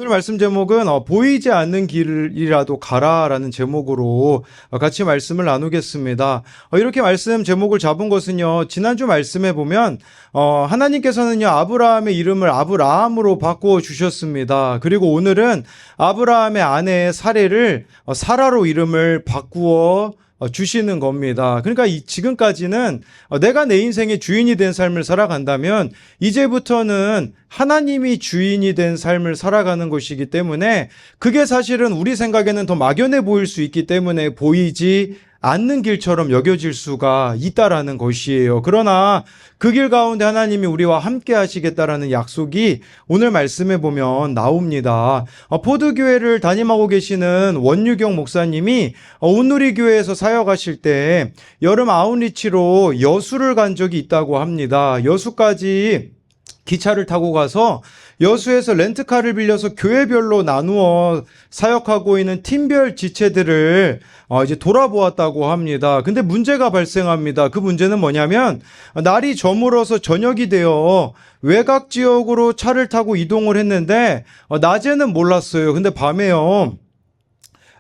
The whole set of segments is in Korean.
오늘 말씀 제목은 보이지 않는 길이라도 가라라는 제목으로 같이 말씀을 나누겠습니다. 이렇게 말씀 제목을 잡은 것은요, 지난주 말씀에 보면 하나님께서는요 아브라함의 이름을 아브라함으로 바꾸어 주셨습니다. 그리고 오늘은 아브라함의 아내 사레를 사라로 이름을 바꾸어 주시는 겁니다. 그러니까 지금까지는 내가 내 인생의 주인이 된 삶을 살아간다면 이제부터는 하나님이 주인이 된 삶을 살아가는 것이기 때문에 그게 사실은 우리 생각에는 더 막연해 보일 수 있기 때문에 보이지 않는 길처럼 여겨질 수가 있다라는 것이에요. 그러나 그 길 가운데 하나님이 우리와 함께 하시겠다라는 약속이 오늘 말씀에 보면 나옵니다. 포드교회를 담임하고 계시는 원유경 목사님이 온누리교회에서 사역하실 때 여름 아웃리치로 여수를 간 적이 있다고 합니다. 여수까지 기차를 타고 가서 여수에서 렌트카를 빌려서 교회별로 나누어 사역하고 있는 팀별 지체들을 이제 돌아보았다고 합니다. 근데 문제가 발생합니다. 그 문제는 뭐냐면 날이 저물어서 저녁이 되어 외곽 지역으로 차를 타고 이동을 했는데 낮에는 몰랐어요. 근데 밤에요.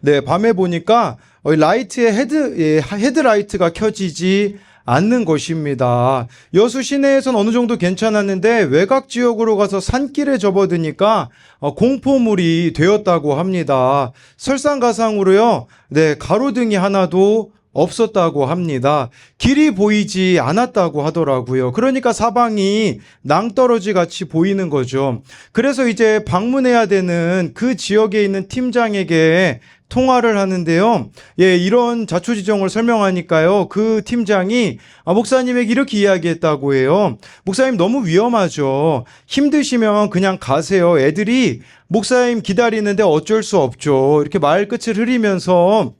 네, 밤에 보니까 라이트의 헤드라이트가 켜지지 않는 것입니다. 여수 시내에선 어느 정도 괜찮았는데 외곽 지역으로 가서 산길에 접어드니까 공포물이 되었다고 합니다. 설상가상으로요. 네, 가로등이 하나도 없었다고 합니다. 길이 보이지 않았다고 하더라고요. 그러니까 사방이 낭떠러지 같이 보이는 거죠. 그래서 이제 방문해야 되는 그 지역에 있는 팀장에게 통화를 하는데요. 예, 이런 자초지종을 설명하니까요. 그 팀장이 목사님에게 이렇게 이야기했다고 해요. 목사님 너무 위험하죠. 힘드시면 그냥 가세요. 애들이 목사님 기다리는데 어쩔 수 없죠. 이렇게 말끝을 흐리면서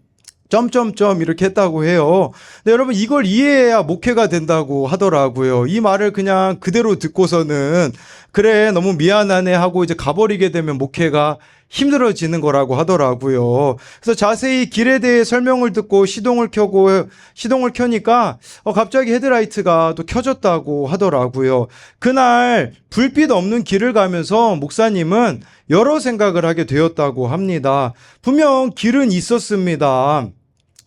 점점점 이렇게 했다고 해요. 근데 여러분 이걸 이해해야 목회가 된다고 하더라고요. 이 말을 그냥 그대로 듣고서는 그래 너무 미안하네 하고 이제 가버리게 되면 목회가 힘들어지는 거라고 하더라고요. 그래서 자세히 길에 대해 설명을 듣고 시동을 켜니까 갑자기 헤드라이트가 또 켜졌다고 하더라고요. 그날 불빛 없는 길을 가면서 목사님은 여러 생각을 하게 되었다고 합니다. 분명 길은 있었습니다.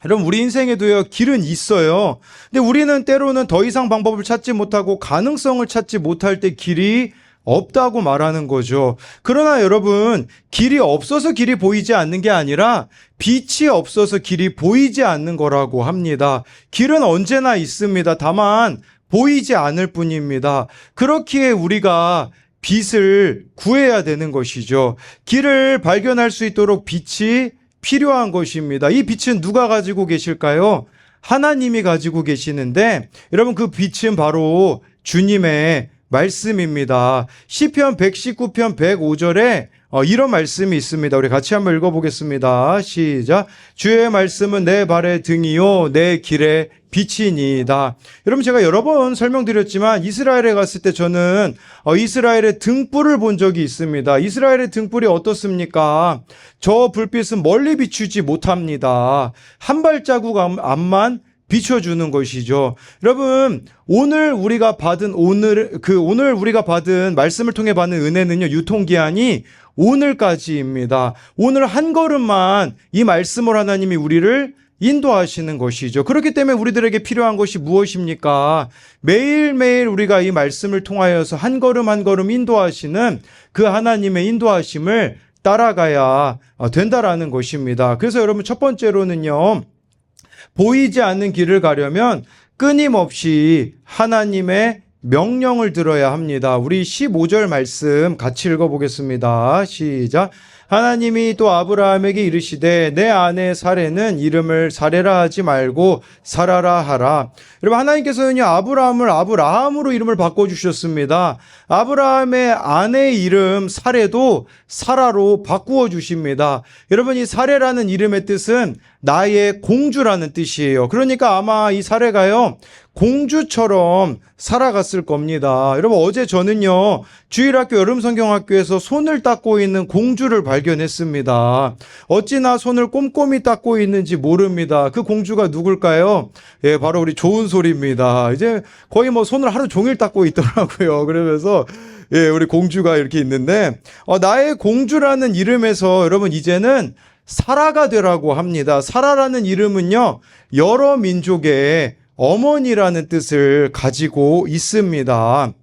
여러분 우리 인생에도요 길은 있어요. 근데 우리는 때로는 더 이상 방법을 찾지 못하고 가능성을 찾지 못할 때 길이 없다고 말하는 거죠. 그러나 여러분 길이 없어서 길이 보이지 않는 게 아니라 빛이 없어서 길이 보이지 않는 거라고 합니다. 길은 언제나 있습니다. 다만 보이지 않을 뿐입니다. 그렇기에 우리가 빛을 구해야 되는 것이죠. 길을 발견할 수 있도록 빛이 필요한 것입니다. 이 빛은 누가 가지고 계실까요? 하나님이 가지고 계시는데 여러분 그 빛은 바로 주님의 말씀입니다. 시편 119편 105절에 이런 말씀이 있습니다. 우리 같이 한번 읽어보겠습니다. 시작. 주의 말씀은 내 발의 등이요 내 길의 빛이니이다. 여러분 제가 여러 번 설명드렸지만 이스라엘에 갔을 때 저는 이스라엘의 등불을 본 적이 있습니다. 이스라엘의 등불이 어떻습니까? 저 불빛은 멀리 비추지 못합니다. 한 발자국 앞만 비춰주는 것이죠. 여러분 오늘 우리가 받은 말씀을 통해 받는 은혜는요 유통기한이 오늘까지입니다. 오늘 한 걸음만 이 말씀을 하나님이 우리를 인도하시는 것이죠. 그렇기 때문에 우리들에게 필요한 것이 무엇입니까? 매일매일 우리가 이 말씀을 통하여서 한 걸음 한 걸음 인도하시는 그 하나님의 인도하심을 따라가야 된다라는 것입니다. 그래서 여러분 첫 번째로는요. 보이지 않는 길을 가려면 끊임없이 하나님의 명령을 들어야 합니다. 우리 15절 말씀 같이 읽어보겠습니다. 시작. 하나님이 또 아브라함에게 이르시되 내 아내 사레는 이름을 사레라 하지 말고 사라라 하라. 여러분 하나님께서는요 아브라함을 아브라함으로 이름을 바꿔주셨습니다. 아브라함의 아내의 이름 사레도 사라로 바꾸어 주십니다. 여러분 이 사레라는 이름의 뜻은 나의 공주라는 뜻이에요. 그러니까 아마 이 사레가요 공주처럼 살아갔을 겁니다. 여러분, 어제 저는요, 주일학교 여름성경학교에서 손을 닦고 있는 공주를 발견했습니다. 어찌나 손을 꼼꼼히 닦고 있는지 모릅니다. 그 공주가 누굴까요? 예, 바로 우리 좋은솔입니다. 이제 거의 뭐 손을 하루 종일 닦고 있더라고요. 그러면서 예, 우리 공주가 이렇게 있는데, 나의 공주라는 이름에서 여러분 이제는 사라가 되라고 합니다. 사라라는 이름은요, 여러 민족의 어머니라는 뜻을 가지고 있습니다.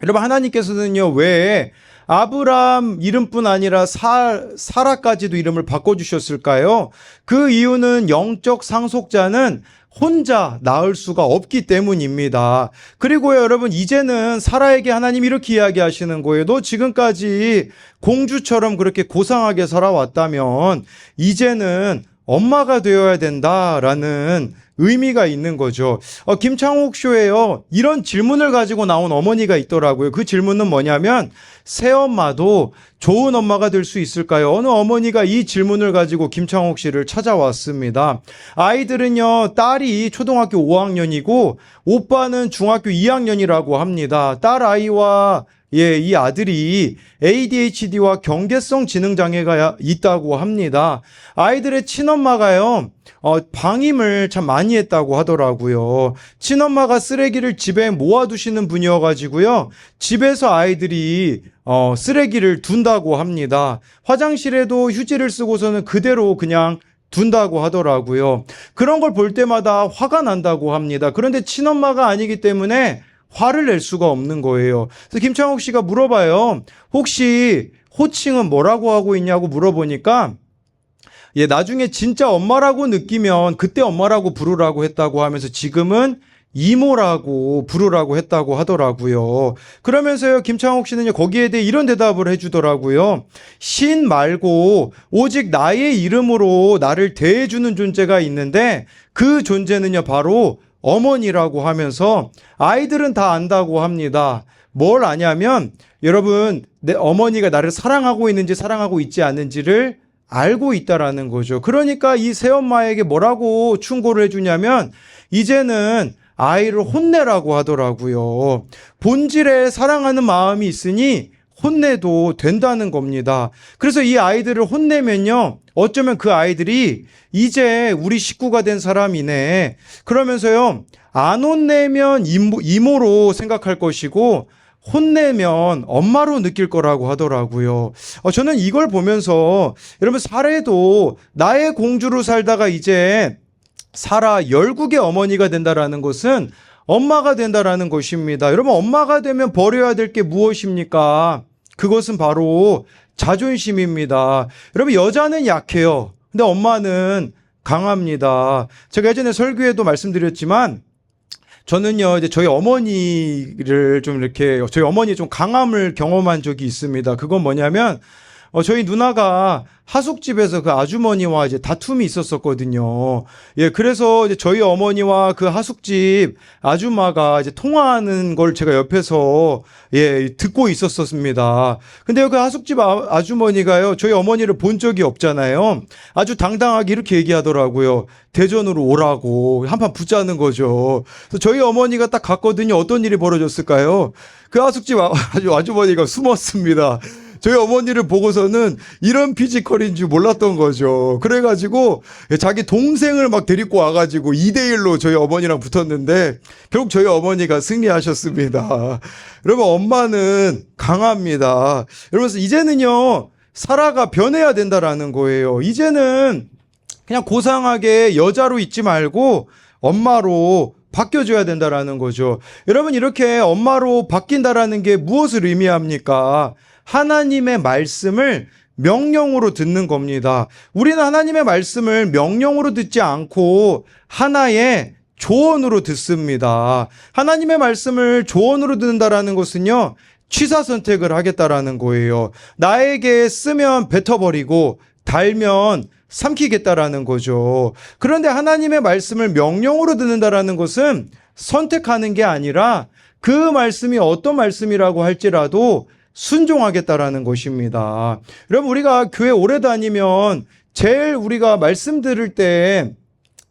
여러분, 하나님께서는요, 왜 아브람 이름뿐 아니라 사라까지도 이름을 바꿔주셨을까요? 그 이유는 영적 상속자는 혼자 낳을 수가 없기 때문입니다. 그리고요, 여러분, 이제는 사라에게 하나님 이렇게 이야기하시는 거예요. 너 지금까지 공주처럼 그렇게 고상하게 살아왔다면 이제는 엄마가 되어야 된다라는 의미가 있는 거죠. 김창옥 쇼에요, 이런 질문을 가지고 나온 어머니가 있더라고요. 그 질문은 뭐냐면, 새엄마도 좋은 엄마가 될 수 있을까요? 어느 어머니가 이 질문을 가지고 김창옥 씨를 찾아왔습니다. 아이들은요, 딸이 초등학교 5학년이고 오빠는 중학교 2학년이라고 합니다. 딸 아이와 이 아들이 ADHD와 경계성 지능 장애가 있다고 합니다. 아이들의 친엄마가요, 방임을 참 많이 했다고 하더라고요. 친엄마가 쓰레기를 집에 모아두시는 분이어가지고요, 집에서 아이들이 쓰레기를 둔다고 합니다. 화장실에도 휴지를 쓰고서는 그대로 그냥 둔다고 하더라고요. 그런 걸 볼 때마다 화가 난다고 합니다. 그런데 친엄마가 아니기 때문에 화를 낼 수가 없는 거예요. 그래서 김창옥 씨가 물어봐요. 혹시 호칭은 뭐라고 하고 있냐고 물어보니까, 나중에 진짜 엄마라고 느끼면 그때 엄마라고 부르라고 했다고 하면서 지금은 이모라고 부르라고 했다고 하더라고요. 그러면서요, 김창옥 씨는요, 거기에 대해 이런 대답을 해주더라고요. 신 말고 오직 나의 이름으로 나를 대해주는 존재가 있는데 그 존재는요, 바로 어머니라고 하면서, 아이들은 다 안다고 합니다. 뭘 아냐면, 여러분, 내 어머니가 나를 사랑하고 있는지 사랑하고 있지 않는지를 알고 있다라는 거죠. 그러니까 이 새엄마에게 뭐라고 충고를 해주냐면, 이제는 아이를 혼내라고 하더라고요. 본질에 사랑하는 마음이 있으니 혼내도 된다는 겁니다. 그래서 이 아이들을 혼내면요, 어쩌면 그 아이들이 이제 우리 식구가 된 사람이네, 그러면서요, 안 혼내면 이모로 생각할 것이고 혼내면 엄마로 느낄 거라고 하더라고요. 저는 이걸 보면서, 여러분, 사례도 나의 공주로 살다가 이제 사라 열국의 어머니가 된다라는 것은 엄마가 된다라는 것입니다. 여러분, 엄마가 되면 버려야 될 게 무엇입니까? 그것은 바로 자존심입니다. 여러분, 여자는 약해요. 근데 엄마는 강합니다. 제가 예전에 설교에도 말씀드렸지만, 저는요, 이제 저희 어머니 좀 강함을 경험한 적이 있습니다. 그건 뭐냐면, 저희 누나가 하숙집에서 그 아주머니와 이제 다툼이 있었었거든요. 예, 그래서 이제 저희 어머니와 그 하숙집 아줌마가 이제 통화하는 걸 제가 옆에서 듣고 있었습니다. 근데 그 하숙집 아주머니가요, 저희 어머니를 본 적이 없잖아요. 아주 당당하게 이렇게 얘기하더라고요. 대전으로 오라고 한판 붙자는 거죠. 그래서 저희 어머니가 딱 갔거든요. 어떤 일이 벌어졌을까요? 그 하숙집 아주머니가 숨었습니다. 저희 어머니를 보고서는 이런 피지컬인 줄 몰랐던 거죠. 그래가지고 자기 동생을 막 데리고 와가지고 2대1로 저희 어머니랑 붙었는데 결국 저희 어머니가 승리하셨습니다. 여러분, 엄마는 강합니다. 여러분, 이제는요, 사라가 변해야 된다라는 거예요. 이제는 그냥 고상하게 여자로 있지 말고 엄마로 바뀌어줘야 된다라는 거죠. 여러분, 이렇게 엄마로 바뀐다라는 게 무엇을 의미합니까? 하나님의 말씀을 명령으로 듣는 겁니다. 우리는 하나님의 말씀을 명령으로 듣지 않고 하나의 조언으로 듣습니다. 하나님의 말씀을 조언으로 듣는다라는 것은요, 취사 선택을 하겠다라는 거예요. 나에게 쓰면 뱉어버리고 달면 삼키겠다라는 거죠. 그런데 하나님의 말씀을 명령으로 듣는다라는 것은 선택하는 게 아니라 그 말씀이 어떤 말씀이라고 할지라도 순종하겠다라는 것입니다. 여러분, 우리가 교회 오래 다니면 제일 우리가 말씀 들을 때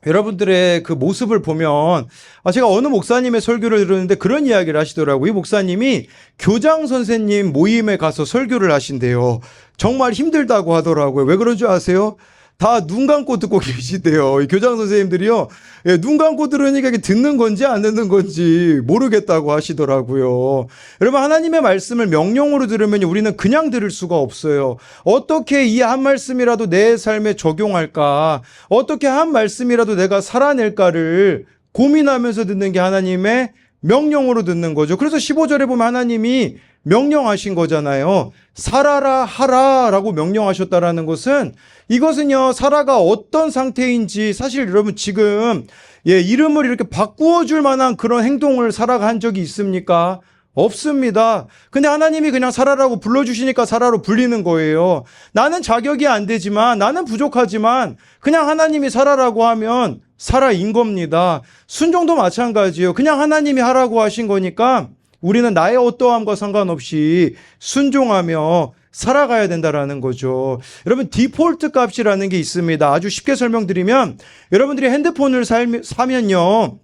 여러분들의 그 모습을 보면 제가 어느 목사님의 설교를 들었는데 그런 이야기를 하시더라고요. 이 목사님이 교장 선생님 모임에 가서 설교를 하신대요. 정말 힘들다고 하더라고요. 왜 그런 줄 아세요? 다 눈 감고 듣고 계시대요. 이 교장 선생님들이요. 예, 눈 감고 들으니까 이게 듣는 건지 안 듣는 건지 모르겠다고 하시더라고요. 여러분, 하나님의 말씀을 명령으로 들으면 우리는 그냥 들을 수가 없어요. 어떻게 이 한 말씀이라도 내 삶에 적용할까? 어떻게 한 말씀이라도 내가 살아낼까를 고민하면서 듣는 게 하나님의 명령으로 듣는 거죠. 그래서 15절에 보면 하나님이 명령하신 거잖아요. 살아라 하라 라고 명령하셨다라는 것은, 이것은요, 사라가 어떤 상태인지 사실 여러분 지금 이름을 이렇게 바꾸어 줄 만한 그런 행동을 사라가 한 적이 있습니까? 없습니다. 근데 하나님이 그냥 사라라고 불러주시니까 사라로 불리는 거예요. 나는 자격이 안 되지만, 나는 부족하지만 그냥 하나님이 사라라고 하면 사라인 겁니다. 순종도 마찬가지예요. 그냥 하나님이 하라고 하신 거니까 우리는 나의 어떠함과 상관없이 순종하며 살아가야 된다라는 거죠. 여러분, 디폴트 값이라는 게 있습니다. 아주 쉽게 설명드리면, 여러분들이 핸드폰을 사면요,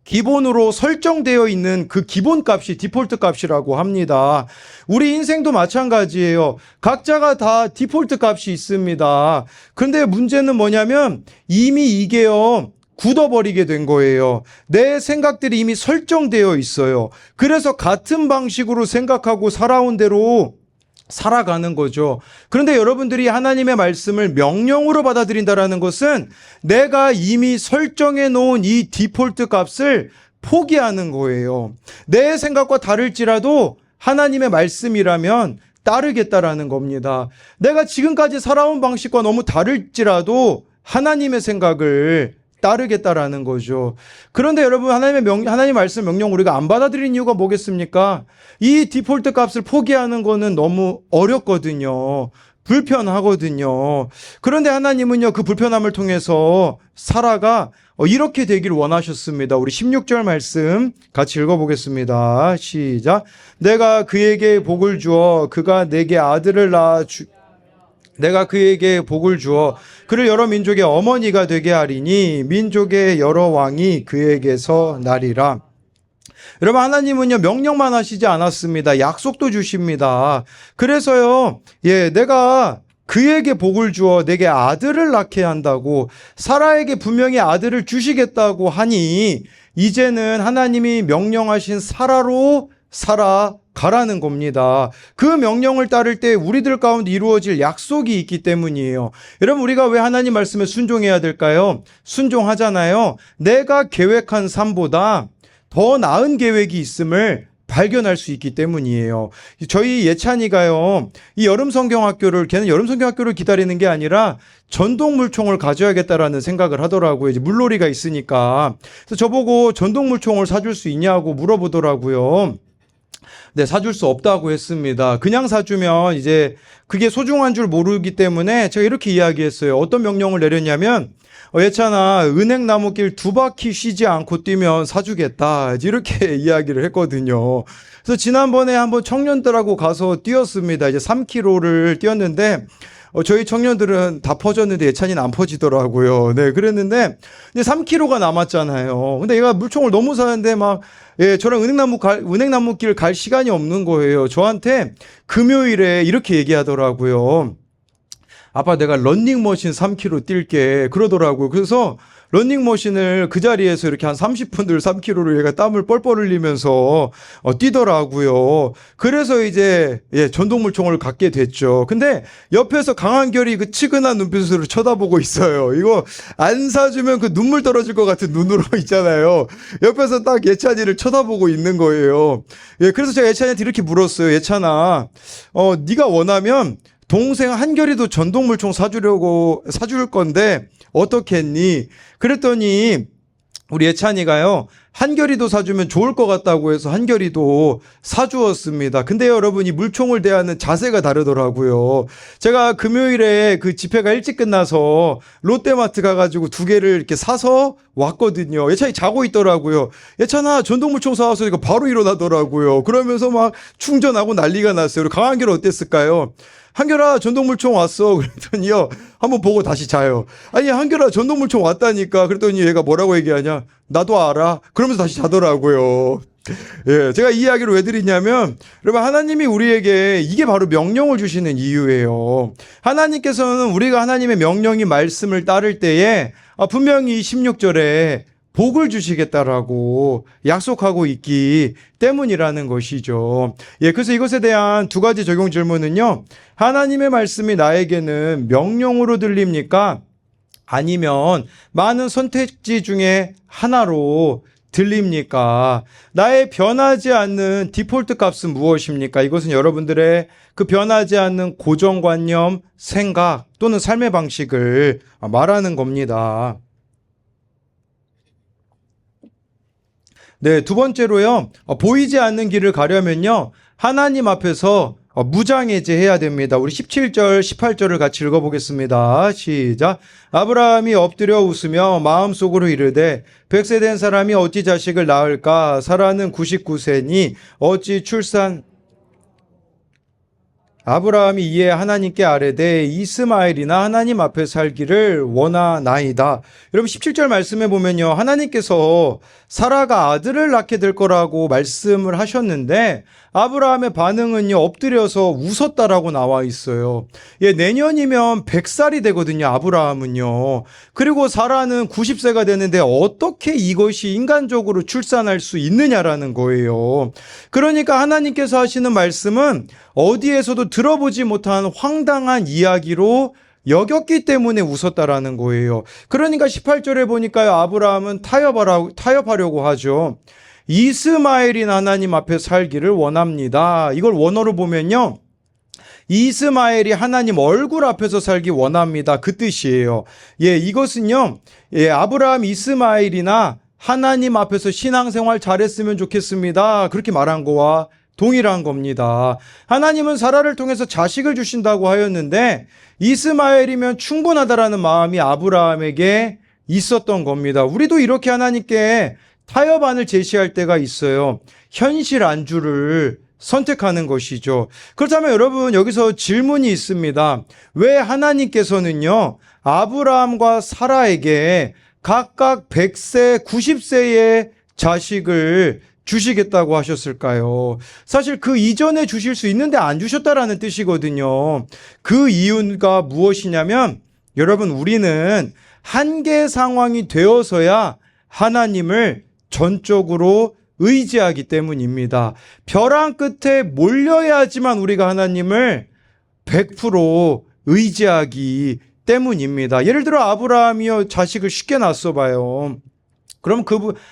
기본으로 설정되어 있는 그 기본 값이 디폴트 값이라고 합니다. 우리 인생도 마찬가지예요. 각자가 다 디폴트 값이 있습니다. 근데 문제는 뭐냐면 이미 이게요, 굳어버리게 된 거예요. 내 생각들이 이미 설정되어 있어요. 그래서 같은 방식으로 생각하고 살아온 대로 살아가는 거죠. 그런데 여러분들이 하나님의 말씀을 명령으로 받아들인다라는 것은 내가 이미 설정해 놓은 이 디폴트 값을 포기하는 거예요. 내 생각과 다를지라도 하나님의 말씀이라면 따르겠다라는 겁니다. 내가 지금까지 살아온 방식과 너무 다를지라도 하나님의 생각을 따르겠다라는 거죠. 그런데 여러분, 하나님 말씀 명령 우리가 안 받아들이는 이유가 뭐겠습니까? 이 디폴트 값을 포기하는 거는 너무 어렵거든요. 불편하거든요. 그런데 하나님은요, 그 불편함을 통해서 사라가 이렇게 되길 원하셨습니다. 우리 16절 말씀 같이 읽어보겠습니다. 시작. 내가 그에게 복을 주어 그가 내게 아들을 내가 그에게 복을 주어 그를 여러 민족의 어머니가 되게 하리니 민족의 여러 왕이 그에게서 나리라. 여러분, 하나님은요, 명령만 하시지 않았습니다. 약속도 주십니다. 그래서요, 내가 그에게 복을 주어 내게 아들을 낳게 한다고, 사라에게 분명히 아들을 주시겠다고 하니 이제는 하나님이 명령하신 사라로 살아가라는 겁니다. 그 명령을 따를 때 우리들 가운데 이루어질 약속이 있기 때문이에요. 여러분, 우리가 왜 하나님 말씀에 순종해야 될까요? 순종하잖아요. 내가 계획한 삶보다 더 나은 계획이 있음을 발견할 수 있기 때문이에요. 저희 예찬이가요, 이 여름 성경학교를, 걔는 여름 성경학교를 기다리는 게 아니라 전동물총을 가져야겠다라는 생각을 하더라고요. 이제 물놀이가 있으니까. 그래서 저보고 전동물총을 사줄 수 있냐고 물어보더라고요. 네, 사줄 수 없다고 했습니다. 그냥 사주면 이제 그게 소중한 줄 모르기 때문에 제가 이렇게 이야기했어요. 어떤 명령을 내렸냐면, 예찬아, 은행나무길 2바퀴 쉬지 않고 뛰면 사주겠다, 이렇게 이야기를 했거든요. 그래서 지난번에 한번 청년들하고 가서 뛰었습니다. 이제 3km를 뛰었는데 저희 청년들은 다 퍼졌는데 예찬이는 안 퍼지더라고요. 네, 그랬는데 이제 3km가 남았잖아요. 근데 얘가 물총을 너무 사는데 저랑 은행나무길 갈 시간이 없는 거예요. 저한테 금요일에 이렇게 얘기하더라고요. 아빠, 내가 런닝머신 3km 뛸게, 그러더라고요. 그래서 런닝머신을 그 자리에서 이렇게 한 30분들 3km를 얘가 땀을 뻘뻘 흘리면서 뛰더라고요. 그래서 이제 전동물총을 갖게 됐죠. 근데 옆에서 강한결이 그 치근한 눈빛으로 쳐다보고 있어요. 이거 안 사주면 그 눈물 떨어질 것 같은 눈으로 있잖아요. 옆에서 딱 예찬이를 쳐다보고 있는 거예요. 그래서 제가 예찬이한테 이렇게 물었어요. 예찬아, 네가 원하면 동생 한결이도 전동물총 사줄 건데 어떻겠니? 그랬더니 우리 예찬이가요, 한결이도 사주면 좋을 것 같다고 해서 한결이도 사주었습니다. 근데 여러분, 이 물총을 대하는 자세가 다르더라고요. 제가 금요일에 그 집회가 일찍 끝나서 롯데마트 가가지고 2개를 이렇게 사서 왔거든요. 예찬이 자고 있더라고요. 예찬아, 전동물총 사와서 이거 바로 일어나더라고요. 그러면서 막 충전하고 난리가 났어요. 강한결 어땠을까요? 한결아, 전동물총 왔어. 그랬더니요, 한번 보고 다시 자요. 아니, 한결아, 전동물총 왔다니까. 그랬더니 얘가 뭐라고 얘기하냐? 나도 알아. 그러면서 다시 자더라고요. 예, 제가 이 이야기를 왜 드리냐면, 여러분, 하나님이 우리에게 이게 바로 명령을 주시는 이유예요. 하나님께서는 우리가 하나님의 명령이 말씀을 따를 때에 분명히 16절에 복을 주시겠다라고 약속하고 있기 때문이라는 것이죠. 예, 그래서 이것에 대한 두 가지 적용 질문은요. 하나님의 말씀이 나에게는 명령으로 들립니까? 아니면 많은 선택지 중에 하나로 들립니까? 나의 변하지 않는 디폴트 값은 무엇입니까? 이것은 여러분들의 그 변하지 않는 고정관념, 생각 또는 삶의 방식을 말하는 겁니다. 네, 두 번째로요. 보이지 않는 길을 가려면요. 하나님 앞에서 무장해제해야 됩니다. 우리 17절, 18절을 같이 읽어보겠습니다. 시작. 아브라함이 엎드려 웃으며 마음속으로 이르되 100세 된 사람이 어찌 자식을 낳을까? 사라는 99세니 어찌 아브라함이 이에 하나님께 아뢰되 이스마엘이나 하나님 앞에 살기를 원하나이다. 여러분 17절 말씀에 보면요. 하나님께서 사라가 아들을 낳게 될 거라고 말씀을 하셨는데 아브라함의 반응은요. 엎드려서 웃었다라고 나와 있어요. 예, 내년이면 100살이 되거든요. 아브라함은요. 그리고 사라는 90세가 되는데 어떻게 이것이 인간적으로 출산할 수 있느냐라는 거예요. 그러니까 하나님께서 하시는 말씀은 어디에서도 들어보지 못한 황당한 이야기로 여겼기 때문에 웃었다라는 거예요. 그러니까 18절에 보니까요. 아브라함은 타협하려고 하죠. 이스마엘인 하나님 앞에 살기를 원합니다. 이걸 원어로 보면요. 이스마엘이 하나님 얼굴 앞에서 살기 원합니다. 그 뜻이에요. 예, 이것은요. 예, 아브라함 이스마엘이나 하나님 앞에서 신앙생활 잘했으면 좋겠습니다. 그렇게 말한 거와 동일한 겁니다. 하나님은 사라를 통해서 자식을 주신다고 하였는데 이스마엘이면 충분하다라는 마음이 아브라함에게 있었던 겁니다. 우리도 이렇게 하나님께 타협안을 제시할 때가 있어요. 현실 안주를 선택하는 것이죠. 그렇다면 여러분 여기서 질문이 있습니다. 왜 하나님께서는요 아브라함과 사라에게 각각 100세, 90세의 자식을 주시겠다고 하셨을까요? 사실 그 이전에 주실 수 있는데 안 주셨다라는 뜻이거든요. 그 이유가 무엇이냐면 여러분 우리는 한계 상황이 되어서야 하나님을 전적으로 의지하기 때문입니다. 벼랑 끝에 몰려야지만 우리가 하나님을 100% 의지하기 때문입니다. 예를 들어 아브라함이요 자식을 쉽게 낳았어 봐요. 그럼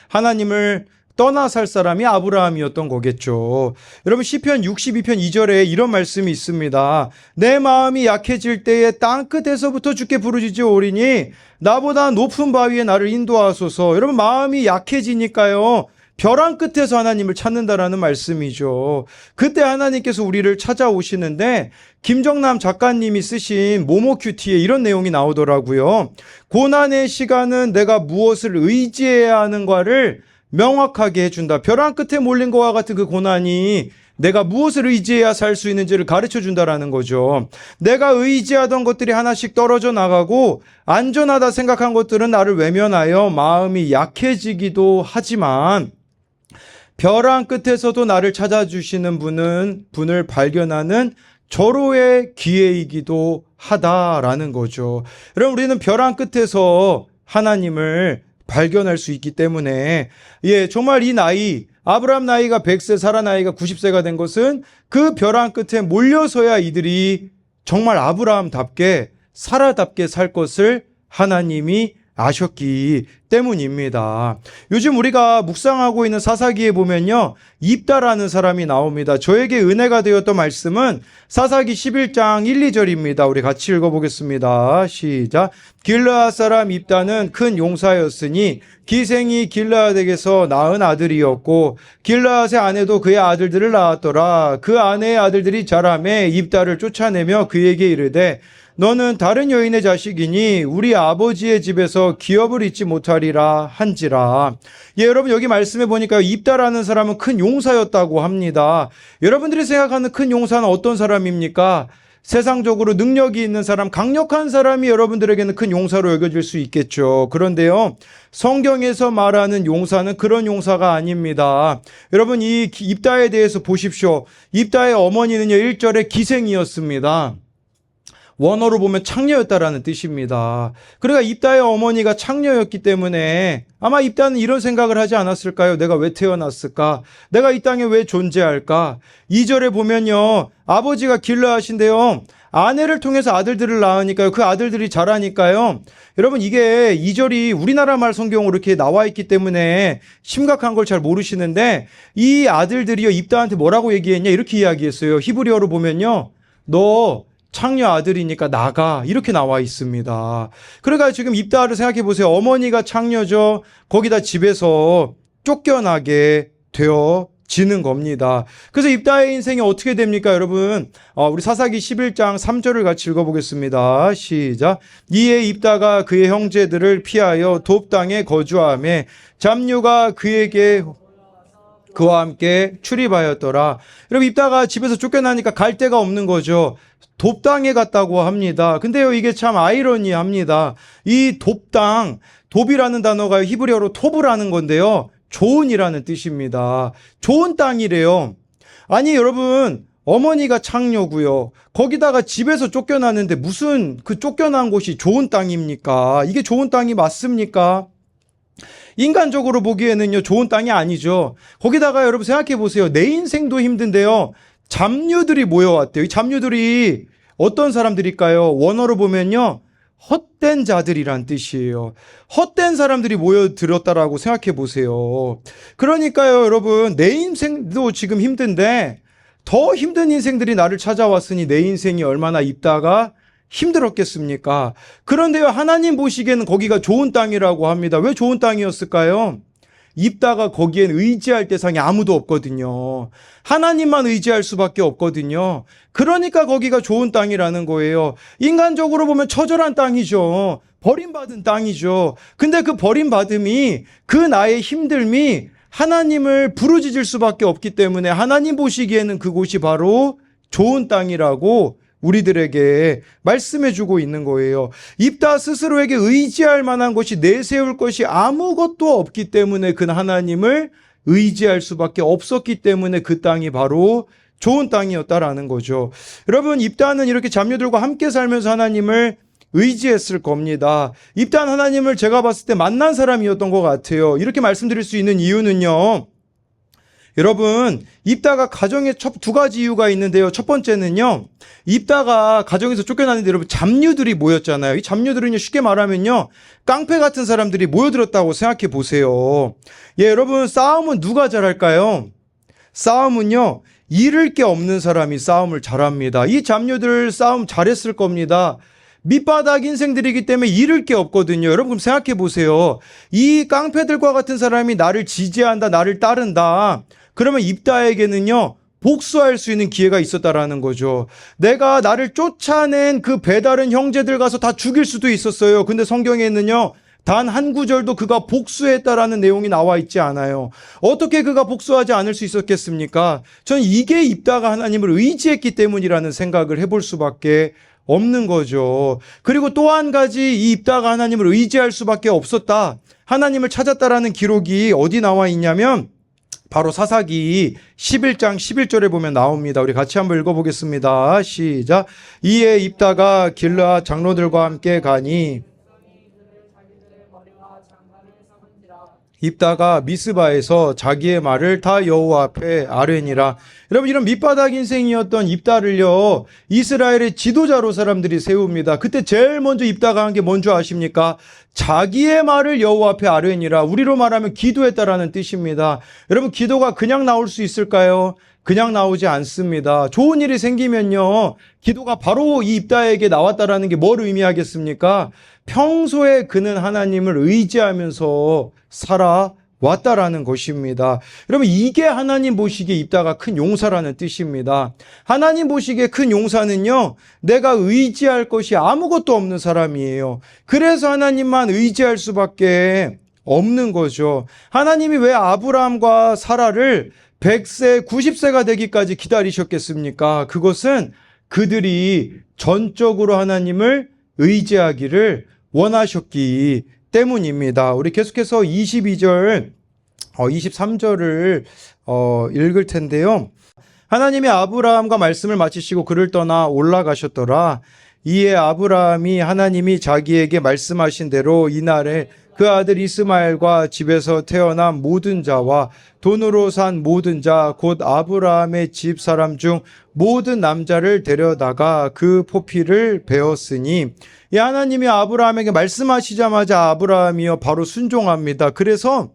하나님을 떠나 살 사람이 아브라함이었던 거겠죠. 여러분 시편 62편 2절에 이런 말씀이 있습니다. 내 마음이 약해질 때에 땅끝에서부터 주께 부르짖으오리니 나보다 높은 바위에 나를 인도하소서. 여러분 마음이 약해지니까요. 벼랑 끝에서 하나님을 찾는다라는 말씀이죠. 그때 하나님께서 우리를 찾아오시는데 김정남 작가님이 쓰신 모모큐티에 이런 내용이 나오더라고요. 고난의 시간은 내가 무엇을 의지해야 하는가를 명확하게 해준다. 벼랑 끝에 몰린 것과 같은 그 고난이 내가 무엇을 의지해야 살 수 있는지를 가르쳐 준다라는 거죠. 내가 의지하던 것들이 하나씩 떨어져 나가고 안전하다 생각한 것들은 나를 외면하여 마음이 약해지기도 하지만 벼랑 끝에서도 나를 찾아주시는 분을 발견하는 절호의 기회이기도 하다라는 거죠. 여러분 우리는 벼랑 끝에서 하나님을 발견할 수 있기 때문에 예 정말 이 나이 아브라함 나이가 100세 사라 나이가 90세가 된 것은 그 벼랑 끝에 몰려서야 이들이 정말 아브라함답게 사라답게 살 것을 하나님이 아셨기 때문입니다. 요즘 우리가 묵상하고 있는 사사기에 보면요 입다라는 사람이 나옵니다. 저에게 은혜가 되었던 말씀은 사사기 11장 1, 2절입니다. 우리 같이 읽어보겠습니다. 시작. 길르앗 사람 입다는 큰 용사였으니 기생이 길르앗에게서 낳은 아들이었고 길르앗의 아내도 그의 아들들을 낳았더라. 그 아내의 아들들이 자라매 입다를 쫓아내며 그에게 이르되 너는 다른 여인의 자식이니 우리 아버지의 집에서 기업을 잊지 못하리라 한지라. 예, 여러분 여기 말씀해 보니까 입다라는 사람은 큰 용사였다고 합니다. 여러분들이 생각하는 큰 용사는 어떤 사람입니까? 세상적으로 능력이 있는 사람, 강력한 사람이 여러분들에게는 큰 용사로 여겨질 수 있겠죠. 그런데요, 성경에서 말하는 용사는 그런 용사가 아닙니다. 여러분, 이 입다에 대해서 보십시오. 입다의 어머니는요, 1절에 기생이었습니다. 원어로 보면 창녀였다라는 뜻입니다. 그러니까 입다의 어머니가 창녀였기 때문에 아마 입다는 이런 생각을 하지 않았을까요? 내가 왜 태어났을까? 내가 이 땅에 왜 존재할까? 2절에 보면요, 아버지가 길르앗인데요, 아내를 통해서 아들들을 낳으니까요, 그 아들들이 자라니까요. 여러분, 이게 2절이 우리나라 말 성경으로 이렇게 나와 있기 때문에 심각한 걸 잘 모르시는데, 이 아들들이요, 입다한테 뭐라고 얘기했냐? 이렇게 이야기했어요. 히브리어로 보면요, 너 창녀 아들이니까 나가, 이렇게 나와 있습니다. 그러니까 지금 입다를 생각해 보세요. 어머니가 창녀죠. 거기다 집에서 쫓겨나게 되어지는 겁니다. 그래서 입다의 인생이 어떻게 됩니까, 여러분? 우리 사사기 11장 3절을 같이 읽어보겠습니다. 시작. 이에 입다가 그의 형제들을 피하여 돕 땅에 거주하며 잡류가 그와 함께 출입하였더라. 여러분, 입다가 집에서 쫓겨나니까 갈 데가 없는 거죠. 돕당에 갔다고 합니다. 근데요, 이게 참 아이러니합니다. 이 돕당, 돕이라는 단어가 히브리어로 토브라는 건데요, 좋은이라는 뜻입니다. 좋은 땅이래요. 아니, 여러분, 어머니가 창녀고요, 거기다가 집에서 쫓겨나는데 무슨 그 쫓겨난 곳이 좋은 땅입니까? 이게 좋은 땅이 맞습니까? 인간적으로 보기에는요, 좋은 땅이 아니죠. 거기다가 여러분 생각해 보세요. 내 인생도 힘든데요, 잡류들이 모여왔대요. 이 잡류들이 어떤 사람들일까요? 원어로 보면요, 헛된 자들이란 뜻이에요. 헛된 사람들이 모여들었다라고 생각해 보세요. 그러니까요, 여러분, 내 인생도 지금 힘든데 더 힘든 인생들이 나를 찾아왔으니 내 인생이 얼마나 입다가 힘들었겠습니까? 그런데요, 하나님 보시기에는 거기가 좋은 땅이라고 합니다. 왜 좋은 땅이었을까요? 입다가 거기엔 의지할 대상이 아무도 없거든요. 하나님만 의지할 수밖에 없거든요. 그러니까 거기가 좋은 땅이라는 거예요. 인간적으로 보면 처절한 땅이죠. 버림받은 땅이죠. 근데 그 버림받음이, 그 나의 힘듦이 하나님을 부르짖을 수밖에 없기 때문에 하나님 보시기에는 그곳이 바로 좋은 땅이라고 우리들에게 말씀해주고 있는 거예요. 입다 스스로에게 의지할 만한 것이, 내세울 것이 아무것도 없기 때문에 그 하나님을 의지할 수밖에 없었기 때문에 그 땅이 바로 좋은 땅이었다라는 거죠. 여러분, 입다는 이렇게 잡류들과 함께 살면서 하나님을 의지했을 겁니다. 입다는 하나님을 제가 봤을 때 만난 사람이었던 것 같아요. 이렇게 말씀드릴 수 있는 이유는요, 여러분, 입다가 가정에 두 가지 이유가 있는데요. 첫 번째는요, 입다가 가정에서 쫓겨났는데 여러분, 잡류들이 모였잖아요. 이 잡류들은요, 쉽게 말하면요, 깡패 같은 사람들이 모여들었다고 생각해 보세요. 예, 여러분, 싸움은 누가 잘할까요? 싸움은요, 잃을 게 없는 사람이 싸움을 잘합니다. 이 잡류들 싸움 잘했을 겁니다. 밑바닥 인생들이기 때문에 잃을 게 없거든요. 여러분, 그럼 생각해 보세요. 이 깡패들과 같은 사람이 나를 지지한다, 나를 따른다, 그러면 입다에게는요, 복수할 수 있는 기회가 있었다라는 거죠. 내가 나를 쫓아낸 그 배다른 형제들 가서 다 죽일 수도 있었어요. 근데 성경에는요, 단 한 구절도 그가 복수했다라는 내용이 나와 있지 않아요. 어떻게 그가 복수하지 않을 수 있었겠습니까? 전 이게 입다가 하나님을 의지했기 때문이라는 생각을 해볼 수밖에 없는 거죠. 그리고 또 한 가지, 이 입다가 하나님을 의지할 수밖에 없었다, 하나님을 찾았다라는 기록이 어디 나와 있냐면 바로 사사기 11장 11절에 보면 나옵니다. 우리 같이 한번 읽어보겠습니다. 시작. 이에 입다가 길르앗 장로들과 함께 가니 입다가 미스바에서 자기의 말을 다 여호와 앞에 아뢰니라. 여러분, 이런 밑바닥 인생이었던 입다를요, 이스라엘의 지도자로 사람들이 세웁니다. 그때 제일 먼저 입다가 한 게 뭔지 아십니까? 자기의 말을 여호와 앞에 아뢰니라. 우리로 말하면 기도했다라는 뜻입니다. 여러분, 기도가 그냥 나올 수 있을까요? 그냥 나오지 않습니다. 좋은 일이 생기면요, 기도가 바로 이 입다에게 나왔다라는 게 뭘 의미하겠습니까? 평소에 그는 하나님을 의지하면서 살아왔다라는 것입니다. 여러분, 이게 하나님 보시기에 입다가 큰 용사라는 뜻입니다. 하나님 보시기에 큰 용사는요, 내가 의지할 것이 아무것도 없는 사람이에요. 그래서 하나님만 의지할 수밖에 없는 거죠. 하나님이 왜 아브라함과 사라를 100세, 90세가 되기까지 기다리셨겠습니까? 그것은 그들이 전적으로 하나님을 의지하기를 원하셨기 때문입니다. 우리 계속해서 22절, 23절을 읽을 텐데요. 하나님이 아브라함과 말씀을 마치시고 그를 떠나 올라가셨더라. 이에 아브라함이 하나님이 자기에게 말씀하신 대로 이날에 그 아들 이스마엘과 집에서 태어난 모든 자와 돈으로 산 모든 자 곧 아브라함의 집 사람 중 모든 남자를 데려다가 그 포피를 베었으니, 이 하나님이 아브라함에게 말씀하시자마자 아브라함이요 바로 순종합니다. 그래서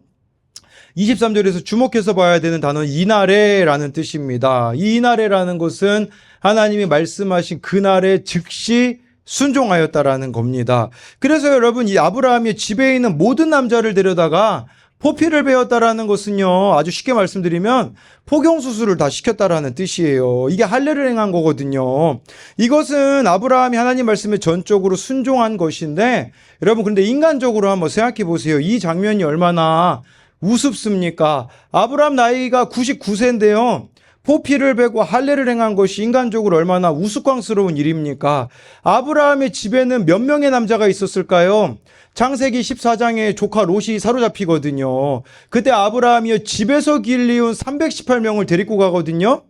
23절에서 주목해서 봐야 되는 단어는 이날에라는 뜻입니다. 이 이날에라는 것은 하나님이 말씀하신 그날에 즉시 순종하였다라는 겁니다. 그래서 여러분, 이 아브라함이 집에 있는 모든 남자를 데려다가 포피를 베었다라는 것은요, 아주 쉽게 말씀드리면 포경수술을 다 시켰다라는 뜻이에요. 이게 할례를 행한 거거든요. 이것은 아브라함이 하나님 말씀에 전적으로 순종한 것인데, 여러분 그런데 인간적으로 한번 생각해 보세요. 이 장면이 얼마나 우습습니까? 아브라함 나이가 99세인데요. 포피를 베고 할례를 행한 것이 인간적으로 얼마나 우스꽝스러운 일입니까? 아브라함의 집에는 몇 명의 남자가 있었을까요? 창세기 14장에 조카 롯이 사로잡히거든요. 그때 아브라함이 집에서 길리운 318명을 데리고 가거든요.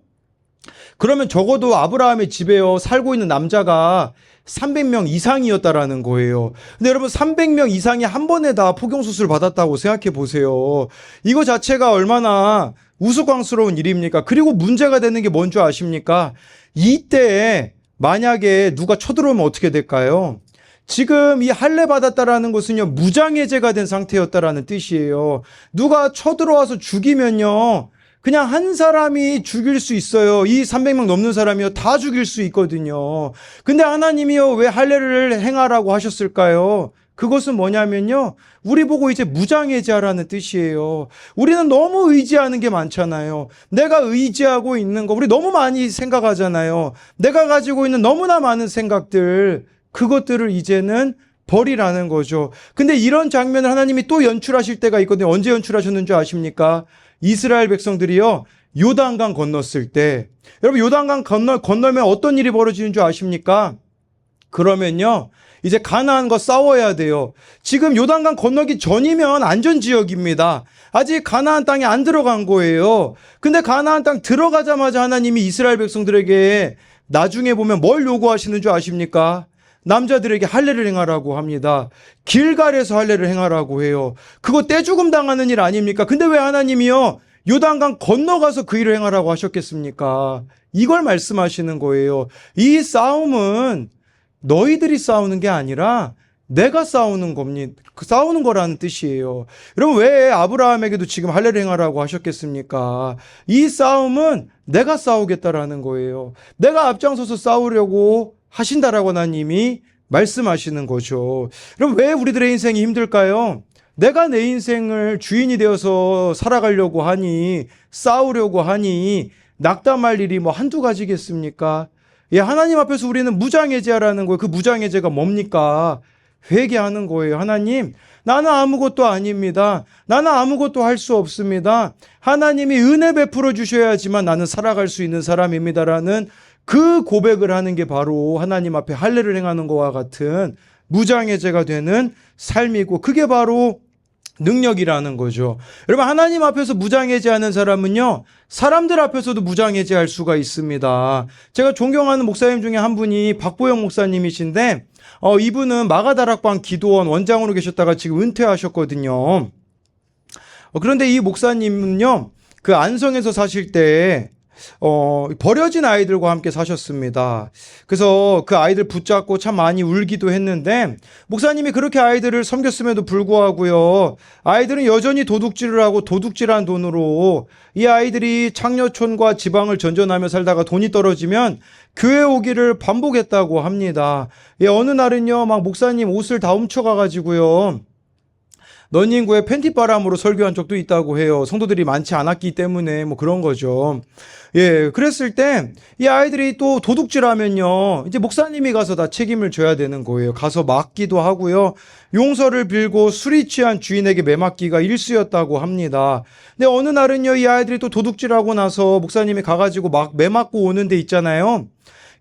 그러면 적어도 아브라함의 집에요 살고 있는 남자가 300명 이상이었다라는 거예요. 근데 여러분 300명 이상이 한 번에 다 포경수술 받았다고 생각해 보세요. 이거 자체가 얼마나 우스꽝스러운 일입니까? 그리고 문제가 되는 게 뭔 줄 아십니까? 이때 만약에 누가 쳐들어오면 어떻게 될까요? 지금 이 할례 받았다라는 것은요, 무장해제가 된 상태였다라는 뜻이에요. 누가 쳐들어와서 죽이면요, 그냥 한 사람이 죽일 수 있어요. 이 300명 넘는 사람이요 다 죽일 수 있거든요. 근데 하나님이요 왜 할례를 행하라고 하셨을까요? 그것은 뭐냐면요, 우리 보고 이제 무장해제하라는 뜻이에요. 우리는 너무 의지하는 게 많잖아요. 내가 의지하고 있는 거 우리 너무 많이 생각하잖아요. 내가 가지고 있는 너무나 많은 생각들, 그것들을 이제는 버리라는 거죠. 근데 이런 장면을 하나님이 또 연출하실 때가 있거든요. 언제 연출하셨는 줄 아십니까? 이스라엘 백성들이요 요단강 건넜을 때, 여러분 요단강 건너면 어떤 일이 벌어지는 줄 아십니까? 그러면요 이제 가나안과 싸워야 돼요. 지금 요단강 건너기 전이면 안전지역입니다. 아직 가나안 땅에 안 들어간 거예요. 근데 가나안 땅 들어가자마자 하나님이 이스라엘 백성들에게 나중에 보면 뭘 요구하시는 줄 아십니까? 남자들에게 할례를 행하라고 합니다. 길갈에서 할례를 행하라고 해요. 그거 떼죽음 당하는 일 아닙니까? 근데 왜 하나님이요 요단강 건너가서 그 일을 행하라고 하셨겠습니까? 이걸 말씀하시는 거예요. 이 싸움은 너희들이 싸우는 게 아니라 내가 싸우는 겁니다. 싸우는 거라는 뜻이에요. 여러분 왜 아브라함에게도 지금 할례를 행하라고 하셨겠습니까? 이 싸움은 내가 싸우겠다라는 거예요. 내가 앞장서서 싸우려고 하신다라고 하나님이 말씀하시는 거죠. 그럼 왜 우리들의 인생이 힘들까요? 내가 내 인생을 주인이 되어서 살아가려고 하니, 싸우려고 하니 낙담할 일이 뭐 한두 가지겠습니까? 예, 하나님 앞에서 우리는 무장해제하라는 거예요. 그 무장해제가 뭡니까? 회개하는 거예요. 하나님, 나는 아무것도 아닙니다. 나는 아무것도 할 수 없습니다. 하나님이 은혜 베풀어 주셔야지만 나는 살아갈 수 있는 사람입니다라는 그 고백을 하는 게 바로 하나님 앞에 할례를 행하는 것과 같은 무장해제가 되는 삶이고, 그게 바로 능력이라는 거죠. 여러분 하나님 앞에서 무장해제하는 사람은요 사람들 앞에서도 무장해제할 수가 있습니다. 제가 존경하는 목사님 중에 한 분이 박보영 목사님이신데 이분은 마가다락방 기도원 원장으로 계셨다가 지금 은퇴하셨거든요. 그런데 이 목사님은요 그 안성에서 사실 때 버려진 아이들과 함께 사셨습니다. 그래서 그 아이들 붙잡고 참 많이 울기도 했는데, 목사님이 그렇게 아이들을 섬겼음에도 불구하고요, 아이들은 여전히 도둑질을 하고 도둑질한 돈으로 이 아이들이 창녀촌과 지방을 전전하며 살다가 돈이 떨어지면 교회 오기를 반복했다고 합니다. 예, 어느 날은요 막 목사님 옷을 다 훔쳐가가지고요 런닝구에 팬티바람으로 설교한 적도 있다고 해요. 성도들이 많지 않았기 때문에 뭐 그런 거죠. 예, 그랬을 때 이 아이들이 또 도둑질하면요 이제 목사님이 가서 다 책임을 져야 되는 거예요. 가서 맞기도 하고요, 용서를 빌고 술이 취한 주인에게 매맞기가 일쑤였다고 합니다. 근데 어느 날은요 이 아이들이 또 도둑질하고 나서 목사님이 가가지고 막 매맞고 오는 데 있잖아요.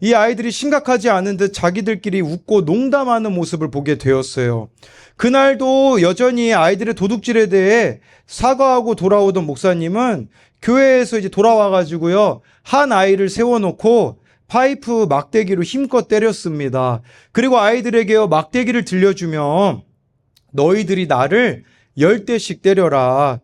이 아이들이 심각하지 않은 듯 자기들끼리 웃고 농담하는 모습을 보게 되었어요. 그날도 여전히 아이들의 도둑질에 대해 사과하고 돌아오던 목사님은 교회에서 이제 돌아와가지고요, 한 아이를 세워놓고 파이프 막대기로 힘껏 때렸습니다. 그리고 아이들에게요, 막대기를 들려주며 너희들이 나를 10대씩 때려라.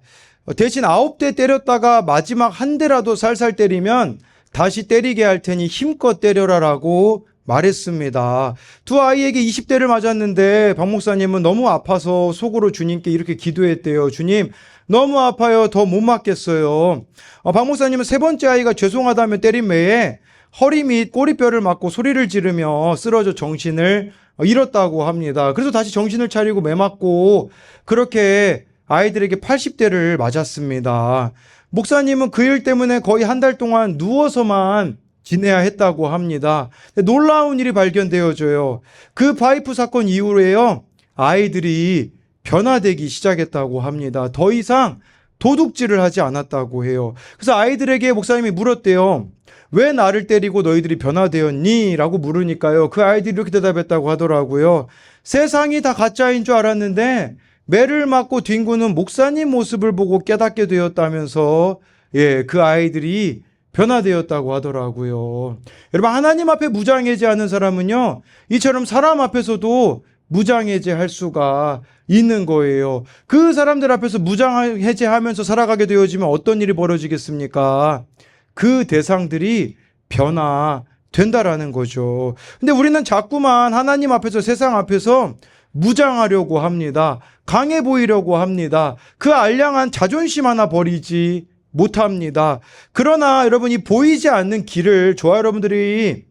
대신 9대 때렸다가 마지막 한 대라도 살살 때리면 다시 때리게 할 테니 힘껏 때려라라고 말했습니다. 두 아이에게 20대를 맞았는데 박 목사님은 너무 아파서 속으로 주님께 이렇게 기도했대요. 주님, 너무 아파요. 더 못 맞겠어요. 박 목사님은 세 번째 아이가 죄송하다며 때린 외에 허리 및 꼬리뼈를 맞고 소리를 지르며 쓰러져 정신을 잃었다고 합니다. 그래서 다시 정신을 차리고 매맞고 그렇게 아이들에게 80대를 맞았습니다. 목사님은 그 일 때문에 거의 한 달 동안 누워서만 지내야 했다고 합니다. 놀라운 일이 발견되어져요. 그 파이프 사건 이후에요, 아이들이 변화되기 시작했다고 합니다. 더 이상 도둑질을 하지 않았다고 해요. 그래서 아이들에게 목사님이 물었대요. 왜 나를 때리고 너희들이 변화되었니? 라고 물으니까요, 그 아이들이 이렇게 대답했다고 하더라고요. 세상이 다 가짜인 줄 알았는데 매를 맞고 뒹구는 목사님 모습을 보고 깨닫게 되었다면서, 그 아이들이 변화되었다고 하더라고요. 여러분, 하나님 앞에 무장해제하는 사람은요, 이처럼 사람 앞에서도 무장해제할 수가 있는 거예요. 그 사람들 앞에서 무장해제하면서 살아가게 되어지면 어떤 일이 벌어지겠습니까? 그 대상들이 변화된다라는 거죠. 근데 우리는 자꾸만 하나님 앞에서, 세상 앞에서 무장하려고 합니다. 강해 보이려고 합니다. 그 알량한 자존심 하나 버리지 못합니다. 그러나 여러분, 이 보이지 않는 길을 저와 여러분들이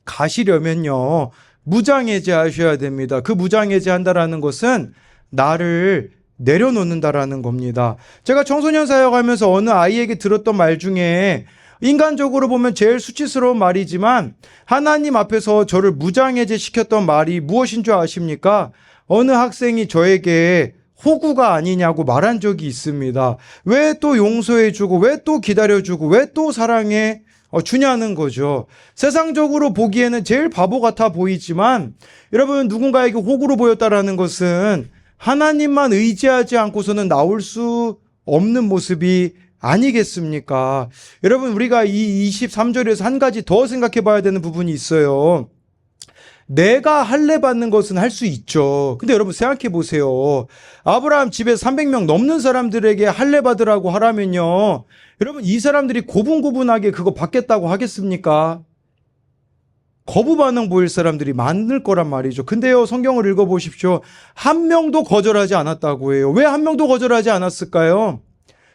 가시려면요, 무장해제 하셔야 됩니다. 그 무장해제 한다라는 것은 나를 내려놓는다라는 겁니다. 제가 청소년 사역하면서 어느 아이에게 들었던 말 중에 인간적으로 보면 제일 수치스러운 말이지만 하나님 앞에서 저를 무장해제 시켰던 말이 무엇인 줄 아십니까? 어느 학생이 저에게 호구가 아니냐고 말한 적이 있습니다. 왜 또 용서해주고, 왜 또 기다려주고, 왜 또 사랑해 주냐는 거죠. 세상적으로 보기에는 제일 바보 같아 보이지만 여러분, 누군가에게 호구로 보였다라는 것은 하나님만 의지하지 않고서는 나올 수 없는 모습이 아니겠습니까? 여러분, 우리가 이 23절에서 한 가지 더 생각해 봐야 되는 부분이 있어요. 내가 할례 받는 것은 할 수 있죠. 근데 여러분, 생각해 보세요. 아브라함 집에 300명 넘는 사람들에게 할례 받으라고 하라면요, 여러분, 이 사람들이 고분고분하게 그거 받겠다고 하겠습니까? 거부 반응 보일 사람들이 많을 거란 말이죠. 근데요, 성경을 읽어보십시오. 한 명도 거절하지 않았다고 해요. 왜 한 명도 거절하지 않았을까요?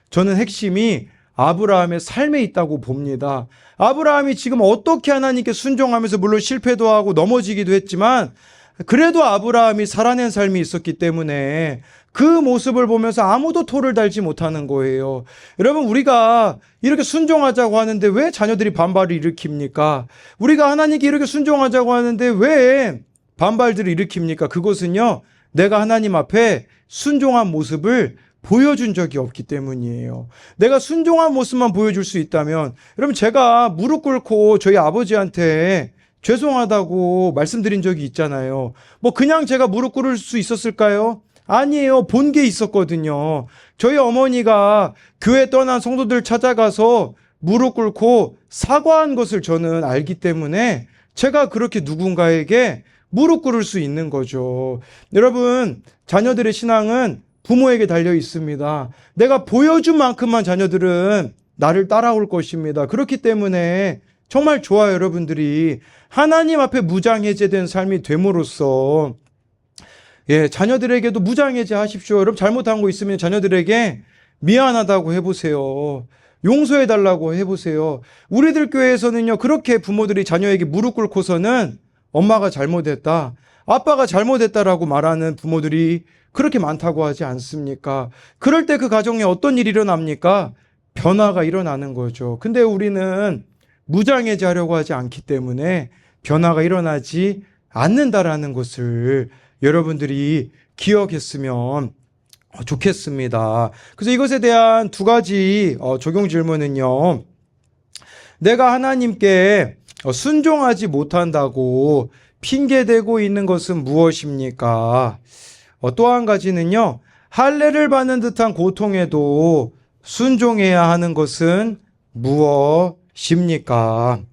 저는 핵심이 아브라함의 삶에 있다고 봅니다. 아브라함이 지금 어떻게 하나님께 순종하면서, 물론 실패도 하고 넘어지기도 했지만 그래도 아브라함이 살아낸 삶이 있었기 때문에 그 모습을 보면서 아무도 토를 달지 못하는 거예요. 여러분, 우리가 이렇게 순종하자고 하는데 왜 자녀들이 반발을 일으킵니까? 우리가 하나님께 이렇게 순종하자고 하는데 왜 반발들을 일으킵니까? 그것은요, 내가 하나님 앞에 순종한 모습을 보여준 적이 없기 때문이에요. 내가 순종한 모습만 보여줄 수 있다면, 여러분, 제가 무릎 꿇고 저희 아버지한테 죄송하다고 말씀드린 적이 있잖아요. 뭐 그냥 제가 무릎 꿇을 수 있었을까요? 아니에요. 본 게 있었거든요. 저희 어머니가 교회 떠난 성도들 찾아가서 무릎 꿇고 사과한 것을 저는 알기 때문에 제가 그렇게 누군가에게 무릎 꿇을 수 있는 거죠. 여러분, 자녀들의 신앙은 부모에게 달려 있습니다. 내가 보여준 만큼만 자녀들은 나를 따라올 것입니다. 그렇기 때문에 정말 좋아요, 여러분들이 하나님 앞에 무장해제된 삶이 됨으로써 자녀들에게도 무장해제 하십시오. 여러분, 잘못한 거 있으면 자녀들에게 미안하다고 해보세요. 용서해달라고 해보세요. 우리들 교회에서는요, 그렇게 부모들이 자녀에게 무릎 꿇고서는 엄마가 잘못했다, 아빠가 잘못했다라고 말하는 부모들이 그렇게 많다고 하지 않습니까? 그럴 때 그 가정에 어떤 일이 일어납니까? 변화가 일어나는 거죠. 근데 우리는 무장해제 하려고 하지 않기 때문에 변화가 일어나지 않는다라는 것을 여러분들이 기억했으면 좋겠습니다. 그래서 이것에 대한 두 가지 적용 질문은요, 내가 하나님께 순종하지 못한다고 핑계대고 있는 것은 무엇입니까? 또 한 가지는요, 할례를 받는 듯한 고통에도 순종해야 하는 것은 무엇입니까?